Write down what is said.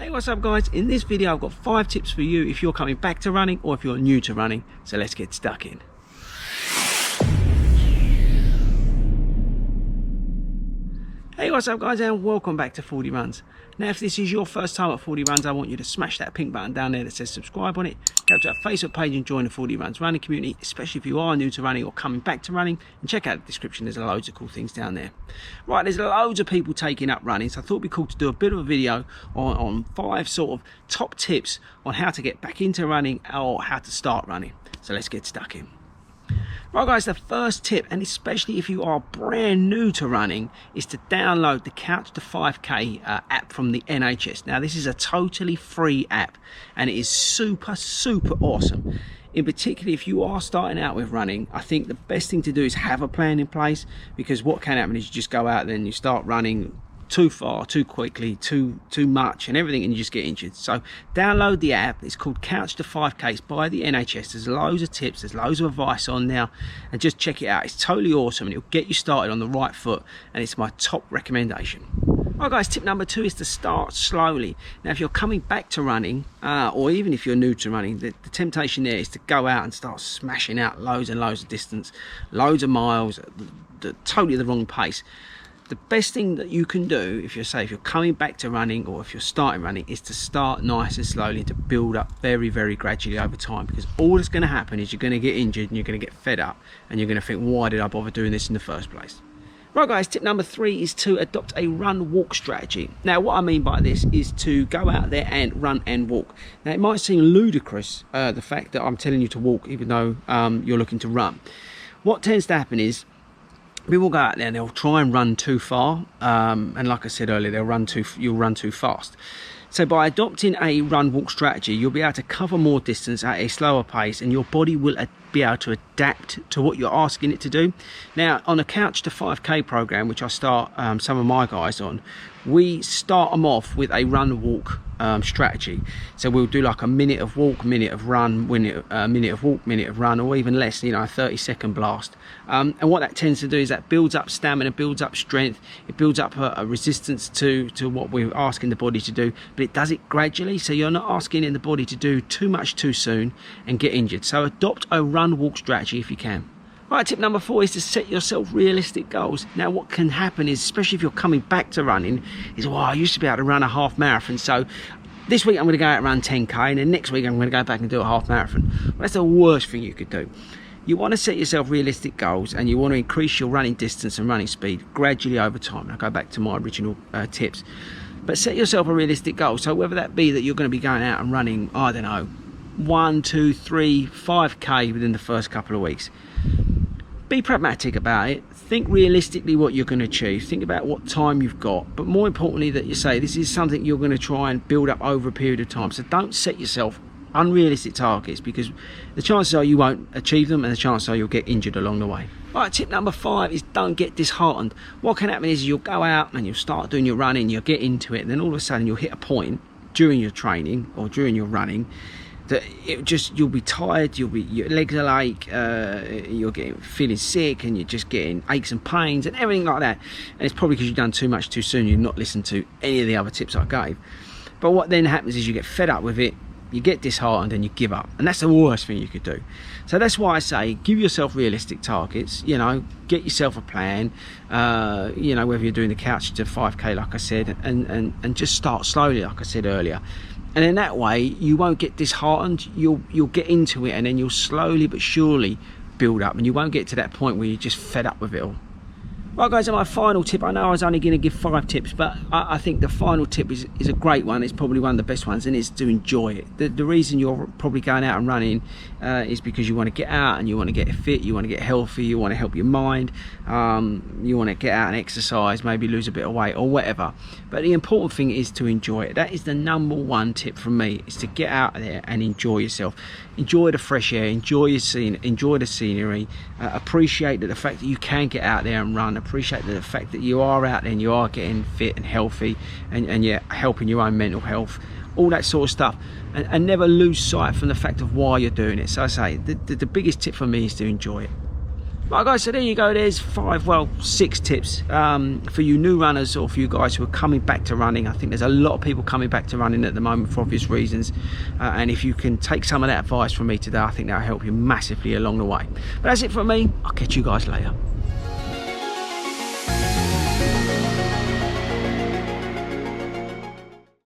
Hey, what's up guys? In this video I've got 5 tips for you if you're coming back to running or if you're new to running. So let's get stuck in. Hey, what's up guys, and welcome back to Fordy Runs. Now if this is your first time at Fordy Runs, I want you to smash that pink button down there that says subscribe on it. Go to our Facebook page and join the Fordy Runs running community, especially if you are new to running or coming back to running. And check out the description, there's loads of cool things down there. Right, there's loads of people taking up running, so I thought it'd be cool to do a bit of a video on 5 sort of top tips on how to get back into running or how to start running. So let's get stuck in. Right guys, the first tip, and especially if you are brand new to running, is to download the Couch to 5K app from the NHS. Now this is a totally free app and it is super awesome. In particular, if you are starting out with running, I think the best thing to do is have a plan in place, because what can happen is you just go out there and you start running too far, too quickly, too much and everything, and you just get injured. So download the app. It's called Couch to 5K. It's by the NHS. There's loads of tips, there's loads of advice on now, and just check it out. It's totally awesome and it'll get you started on the right foot, and it's my top recommendation. Right guys, tip number 2 is to start slowly. Now if you're coming back to running, or even if you're new to running, the temptation there is to go out and start smashing out loads and loads of distance, loads of miles, totally the wrong pace. The best thing that you can do if you're coming back to running or if you're starting running is to start nice and slowly, to build up very gradually over time, because all that's going to happen is you're going to get injured and you're going to get fed up and you're going to think, why did I bother doing this in the first place? Right guys, tip number 3 is to adopt a run-walk strategy. Now what I mean by this is to go out there and run and walk. Now it might seem ludicrous, the fact that I'm telling you to walk even though you're looking to run. What tends to happen is people go out there and they'll try and run too far, and like I said earlier, you'll run too fast. So by adopting a run-walk strategy, you'll be able to cover more distance at a slower pace, and your body will be able to adapt to what you're asking it to do. Now on a Couch to 5K program, which I start some of my guys on, we start them off with a run-walk strategy. So we'll do like a minute of walk, minute of run, minute of walk, minute of run, or even less, you know, a 30-second blast. And what that tends to do is that builds up stamina, builds up strength, it builds up a resistance to what we're asking the body to do, but it does it gradually, so you're not asking the body to do too much too soon and get injured. So adopt a run-walk strategy if you can. Right, tip number 4 is to set yourself realistic goals. Now what can happen is, especially if you're coming back to running, is, well, I used to be able to run a half marathon, so this week I'm going to go out and run 10k, and then next week I'm going to go back and do a half marathon. Well, that's the worst thing you could do. You want to set yourself realistic goals, and you want to increase your running distance and running speed gradually over time. And I'll go back to my original tips. But set yourself a realistic goal. So whether that be that you're going to be going out and running, I don't know, 1, 2, 3, 5k within the first couple of weeks. Be pragmatic about it. Think realistically what you're going to achieve. Think about what time you've got, but more importantly that you say this is something you're going to try and build up over a period of time. So don't set yourself unrealistic targets, because the chances are you won't achieve them, and the chances are you'll get injured along the way. Right, tip number 5 is don't get disheartened. What can happen is you'll go out and you'll start doing your running, you'll get into it, and then all of a sudden you'll hit a point during your training or during your running that you'll be tired, your legs will ache, you're feeling sick, and you're just getting aches and pains and everything like that. And it's probably because you've done too much too soon, you've not listened to any of the other tips I gave. But what then happens is you get fed up with it, you get disheartened, and you give up, and that's the worst thing you could do. So that's why I say give yourself realistic targets, you know, get yourself a plan, you know, whether you're doing the Couch to 5k like I said, and just start slowly like I said earlier. And in that way you won't get disheartened, you'll get into it, and then you'll slowly but surely build up, and you won't get to that point where you're just fed up with it all. Right guys, and my final tip, I know I was only going to give 5 tips, but I think the final tip is a great one. It's probably one of the best ones, and it's to enjoy it. The reason you're probably going out and running is because you want to get out and you want to get fit, you want to get healthy, you want to help your mind, you want to get out and exercise, maybe lose a bit of weight or whatever. But the important thing is to enjoy it. That is the number 1 tip from me, is to get out there and enjoy yourself. Enjoy the fresh air, enjoy the scenery, appreciate the fact that you can get out there and run, appreciate the fact that you are out there and you are getting fit and healthy, and you're helping your own mental health, all that sort of stuff, and never lose sight from the fact of why you're doing it. So I say the biggest tip for me is to enjoy it. Right guys, so there you go, there's 6 tips for you new runners, or for you guys who are coming back to running. I think there's a lot of people coming back to running at the moment for obvious reasons, and if you can take some of that advice from me today, I think that'll help you massively along the way. But that's it from me. I'll catch you guys later.